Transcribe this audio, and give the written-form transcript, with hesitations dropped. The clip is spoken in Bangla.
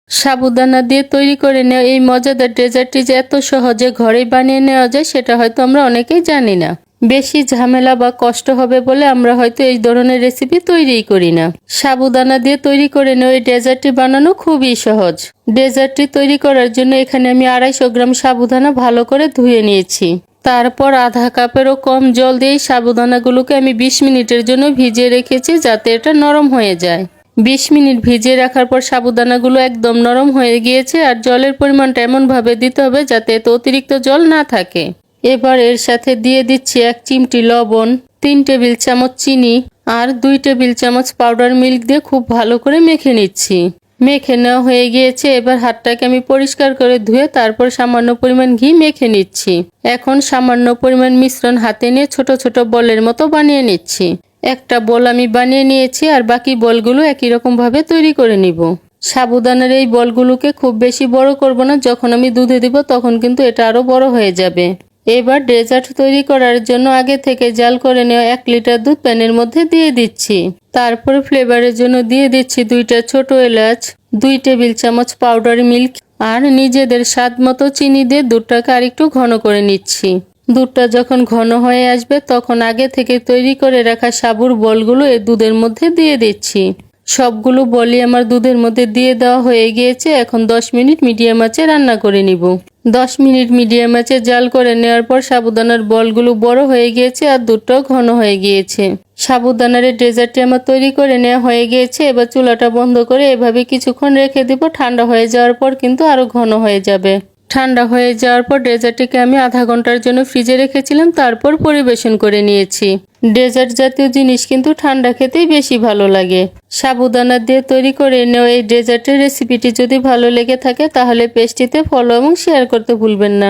সাবুদানা দিয়ে তৈরি করে নেওয়া এই মজাদার ডেজার্টটি যে এত সহজে ঘরেই বানিয়ে নেওয়া যায় সেটা হয়তো আমরা অনেকেই জানি না। বেশি ঝামেলা বা কষ্ট হবে বলে আমরা হয়তো এই ধরনের রেসিপি তৈরিই করি না। সাবুদানা দিয়ে তৈরি করে নেওয়া এই ডেজার্টটি বানানো খুবই সহজ। ডেজার্টটি তৈরি করার জন্য এখানে আমি 250 গ্রাম সাবুদানা ভালো করে ধুয়ে নিয়েছি। তারপর আধা কাপেরও কম জল দিয়ে সাবুদানাগুলোকে আমি 20 মিনিটের জন্য ভিজিয়ে রেখেছি যাতে এটা নরম হয়ে যায়। 20 মিনিট ভিজিয়ে রাখার পর সাবুদানাগুলো একদম নরম হয়ে গিয়েছে আর জলের পরিমাণটা এমনভাবে দিতে হবে যাতে এতে অতিরিক্ত জল না থাকে। এবার এর সাথে দিয়ে দিচ্ছি 1 চিমটি লবণ, 3 টেবিল চামচ চিনি আর 2 টেবিল চামচ পাউডার মিল্ক দিয়ে খুব ভালো করে মেখে নিচ্ছি। মেখে নেওয়া হয়ে গিয়েছে। এবার হাতটাকে আমি পরিষ্কার করে ধুয়ে তারপর সামান্য পরিমাণ ঘি মেখে নিচ্ছি। এখন সামান্য পরিমাণ মিশ্রণ হাতে নিয়ে ছোট ছোট বলের মতো বানিয়ে নিচ্ছি। একটা বল আমি বানিয়ে নিয়েছি আর বাকি বলগুলো একই রকম ভাবে তৈরি করে নিব। সাবুদানার এই বলগুলোকে খুব বেশি বড় করব না, যখন আমি দুধে দিব তখন কিন্তু এটা আরো বড় হয়ে যাবে। এবার ডেজার্ট তৈরি করার জন্য আগে থেকে জাল করে নেওয়া 1 লিটার দুধ প্যানের মধ্যে দিয়ে দিচ্ছি। তারপর ফ্লেভারের জন্য দিয়ে দিচ্ছি 2টা ছোট এলাচ, 2 টেবিল চামচ পাউডার মিল্ক আর নিজেদের স্বাদ মতো চিনি দিয়ে দুধটাকে আরেকটু ঘন করে নিচ্ছি। দুধটা যখন ঘন হয়ে আসবে তখন আগে থেকে তৈরি করে রাখা সাবুর বলগুলো এই দুধের মধ্যে দিয়ে দিচ্ছি। সবগুলো বলই আমার দুধের মধ্যে দিয়ে দেওয়া হয়ে গিয়েছে। এখন 10 মিনিট মিডিয়াম আঁচে রান্না করে নিব। 10 মিনিট মিডিয়াম আঁচে জাল করে নেওয়ার পর সাবুদানার বলগুলো বড় হয়ে গিয়েছে আর দুধটাও ঘন হয়ে গিয়েছে। সাবুদানার ডেজার্টটি আমার তৈরি করে নেওয়া হয়ে গিয়েছে। এবার চুলাটা বন্ধ করে এভাবে কিছুক্ষণ রেখে দিব। ঠান্ডা হয়ে যাওয়ার পর কিন্তু আরো ঘন হয়ে যাবে। ঠান্ডা হয়ে যাওয়ার পর ডেজার্টটিকে আমি আধা ঘন্টার জন্য ফ্রিজে রেখেছিলাম, তারপর পরিবেশন করে নিয়েছি। ডেজার্ট জাতীয় জিনিস কিন্তু ঠান্ডা খেতেই বেশি ভালো লাগে। সাবুদানা দিয়ে তৈরি করে নেওয়া এই ডেজার্টের রেসিপিটি যদি ভালো লেগে থাকে তাহলে পেজটিতে ফলো এবং শেয়ার করতে ভুলবেন না।